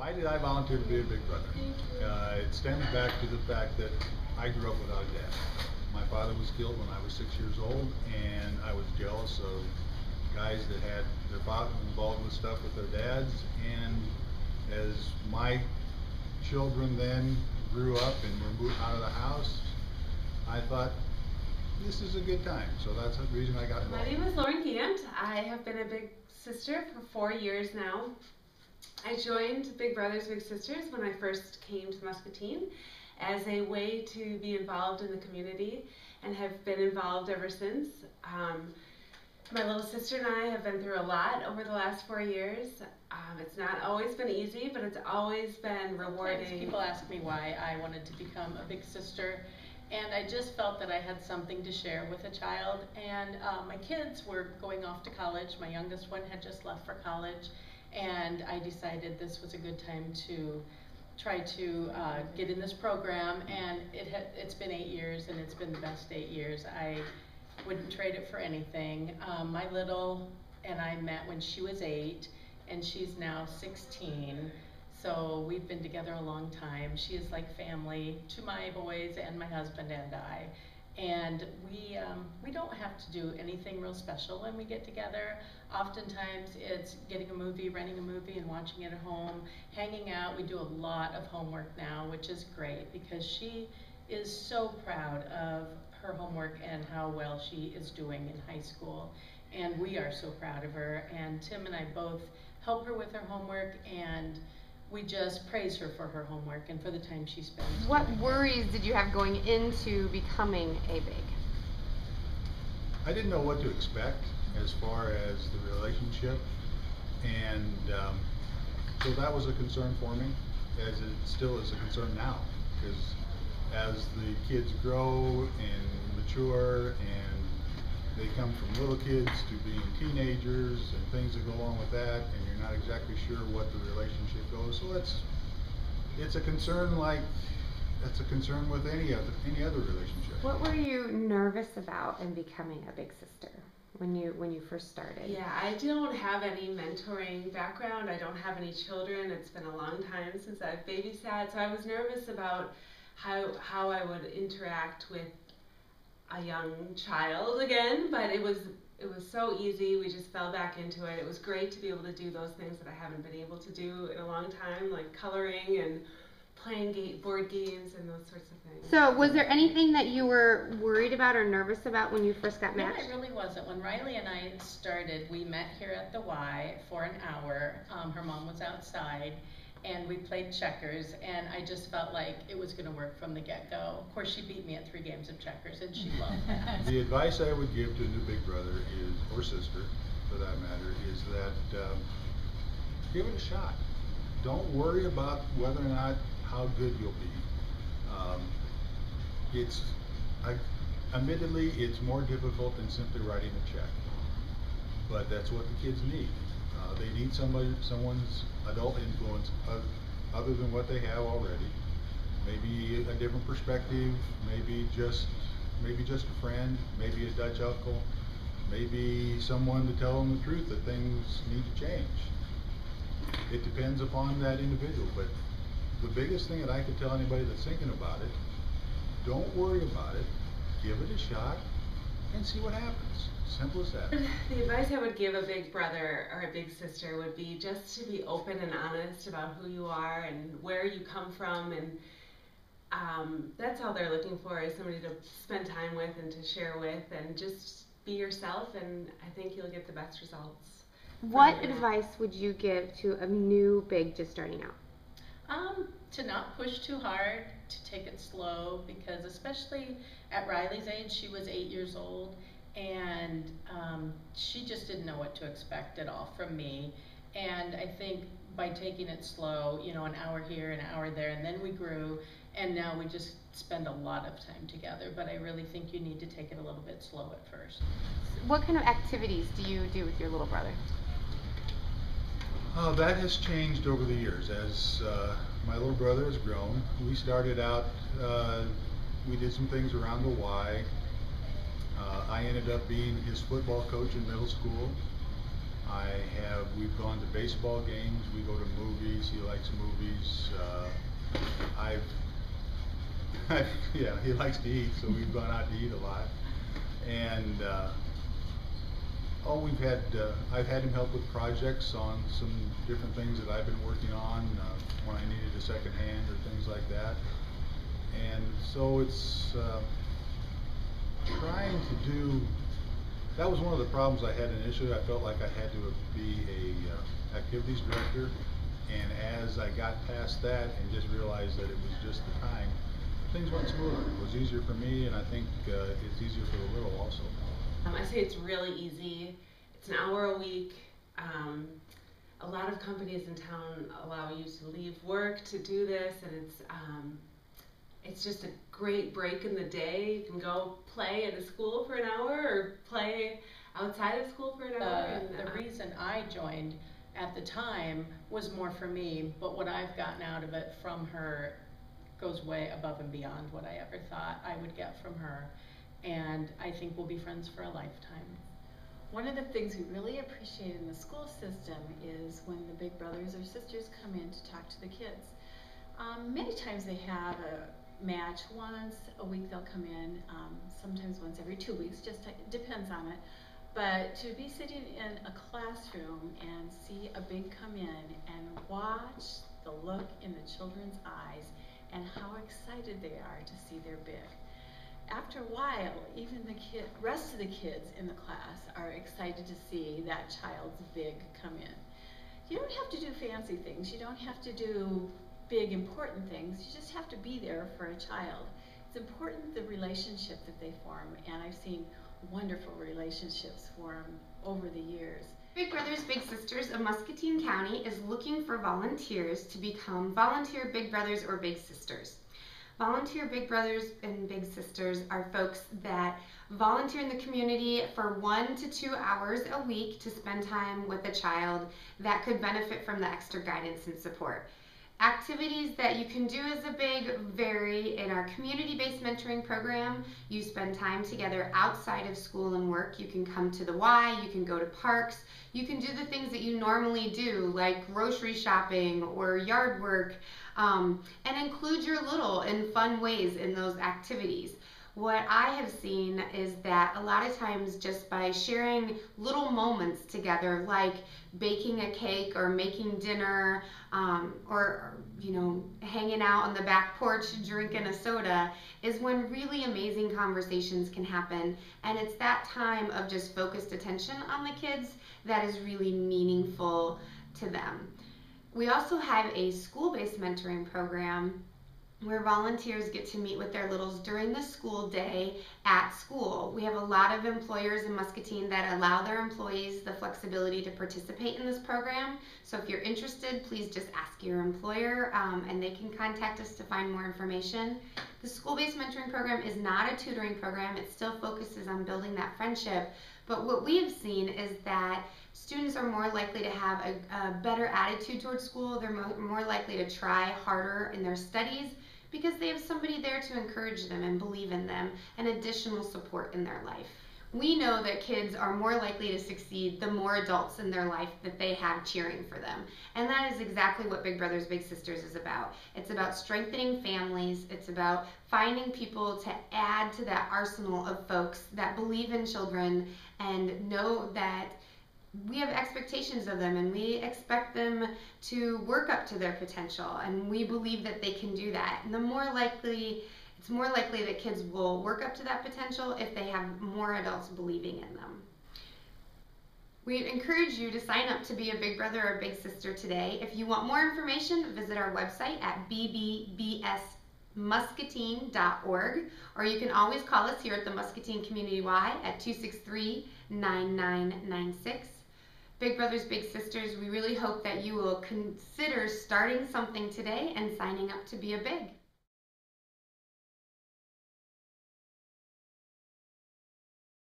Why did I volunteer to be a big brother? It stems back to the fact that I grew up without a dad. My father was killed when I was 6 years old, and I was jealous of guys that had their father involved with stuff with their dads. And as my children then grew up and were moved out of the house, I thought, this is a good time. So that's the reason I got involved. My name is Lauren Gant. I have been a big sister for 4 years now. I joined Big Brothers Big Sisters when I first came to Muscatine as a way to be involved in the community, and have been involved ever since. My little sister and I have been through a lot over the last 4 years. It's not always been easy, but it's always been rewarding. Sometimes people ask me why I wanted to become a big sister, and I just felt that I had something to share with a child. And my kids were going off to college. My youngest one had just left for college, and I decided this was a good time to try to get in this program. And it's been 8 years, and it's been the best 8 years. I wouldn't trade it for anything. My little and I met when she was 8, and she's now 16. So we've been together a long time. She is like family to my boys and my husband and I. And we don't have to do anything real special when we get together. Oftentimes it's getting a movie, renting a movie and watching it at home, hanging out. We do a lot of homework now, which is great because she is so proud of her homework and how well she is doing in high school. And we are so proud of her. And Tim and I both help her with her homework, and we just praise her for her homework and for the time she spends. What worries did you have going into becoming a big? I didn't know what to expect as far as the relationship, and so that was a concern for me, as it still is a concern now, because as the kids grow and mature and they come from little kids to being teenagers and things that go along with that, and you're not exactly sure what the relationship goes. So it's a concern, like it's a concern with any other relationship. What were you nervous about in becoming a big sister when you first started? Yeah, I don't have any mentoring background. I don't have any children. It's been a long time since I've babysat, so I was nervous about how I would interact with a young child again, but it was so easy. We just fell back into it. It was great to be able to do those things that I haven't been able to do in a long time, like coloring and playing board games and those sorts of things. So was there anything that you were worried about or nervous about when you first got matched? No, I really wasn't. When Riley and I started, we met here at the Y for an hour. Her mom was outside, and we played checkers, and I just felt like it was going to work from the get-go. Of course, she beat me at 3 games of checkers, and she loved that. The advice I would give to a new big brother is, or sister for that matter, is that give it a shot. Don't worry about whether or not how good you'll be. Admittedly, it's more difficult than simply writing a check, but that's what the kids need. They need someone's adult influence other than what they have already. Maybe a different perspective, maybe just a friend, maybe a Dutch uncle, maybe someone to tell them the truth that things need to change. It depends upon that individual, but the biggest thing that I could tell anybody that's thinking about it, don't worry about it, give it a shot, and see what happens. Simple as that. The advice I would give a big brother or a big sister would be just to be open and honest about who you are and where you come from, and that's all they're looking for, is somebody to spend time with and to share with, and just be yourself, and I think you'll get the best results. What advice would you give to a new big just starting out? To not push too hard, to take it slow, because especially at Riley's age, she was 8 years old, and she just didn't know what to expect at all from me. And I think by taking it slow, you know, an hour here, an hour there, and then we grew, and now we just spend a lot of time together. But I really think you need to take it a little bit slow at first. What kind of activities do you do with your little brother? That has changed over the years as my little brother has grown. We started out, we did some things around the Y. I ended up being his football coach in middle school. I have We've gone to baseball games, we go to movies, he likes movies. Yeah, he likes to eat, so we've gone out to eat a lot. And I've had him help with projects on some different things that I've been working on when I needed a second hand or things like that. And so it's trying to do, that was one of the problems I had initially. I felt like I had to be a activities director, and as I got past that and just realized that it was just the time, things went smoother. It was easier for me, and I think it's easier for the little also. I say it's really easy. It's an hour a week. A lot of companies in town allow you to leave work to do this, and it's just a great break in the day. You can go play at a school for an hour or play outside of school for an hour. The reason I joined at the time was more for me, but what I've gotten out of it from her goes way above and beyond what I ever thought I would get from her, and I think we'll be friends for a lifetime. One of the things we really appreciate in the school system is when the big brothers or sisters come in to talk to the kids. Many times they have a match. Once a week they'll come in, sometimes once every 2 weeks, just depends on it. But to be sitting in a classroom and see a big come in and watch the look in the children's eyes and how excited they are to see their big. After a while, even the rest of the kids in the class are excited to see that child's big come in. You don't have to do fancy things. You don't have to do big important things. You just have to be there for a child. It's important the relationship that they form, and I've seen wonderful relationships form over the years. Big Brothers Big Sisters of Muscatine County is looking for volunteers to become volunteer Big Brothers or Big Sisters. Volunteer Big Brothers and Big Sisters are folks that volunteer in the community for 1 to 2 hours a week to spend time with a child that could benefit from the extra guidance and support. Activities that you can do as a big vary. In our community-based mentoring program, you spend time together outside of school and work. You can come to the Y, you can go to parks, you can do the things that you normally do, like grocery shopping or yard work, and include your little in fun ways in those activities. What I have seen is that a lot of times just by sharing little moments together, like baking a cake or making dinner, or hanging out on the back porch drinking a soda, is when really amazing conversations can happen. And it's that time of just focused attention on the kids that is really meaningful to them. We also have a school-based mentoring program where volunteers get to meet with their littles during the school day at school. We have a lot of employers in Muscatine that allow their employees the flexibility to participate in this program. So if you're interested, please just ask your employer, and they can contact us to find more information. The school-based mentoring program is not a tutoring program. It still focuses on building that friendship. But what we have seen is that students are more likely to have a better attitude towards school. They're more likely to try harder in their studies because they have somebody there to encourage them and believe in them and additional support in their life. We know that kids are more likely to succeed the more adults in their life that they have cheering for them. And that is exactly what Big Brothers Big Sisters is about. It's about strengthening families. It's about finding people to add to that arsenal of folks that believe in children and know that we have expectations of them and we expect them to work up to their potential, and we believe that they can do that. And it's more likely that kids will work up to that potential if they have more adults believing in them. We encourage you to sign up to be a Big Brother or Big Sister today. If you want more information, visit our website at bbbsmuscatine.org, or you can always call us here at the Muscatine Community Y at 263-9996. Big Brothers, Big Sisters, we really hope that you will consider starting something today and signing up to be a Big.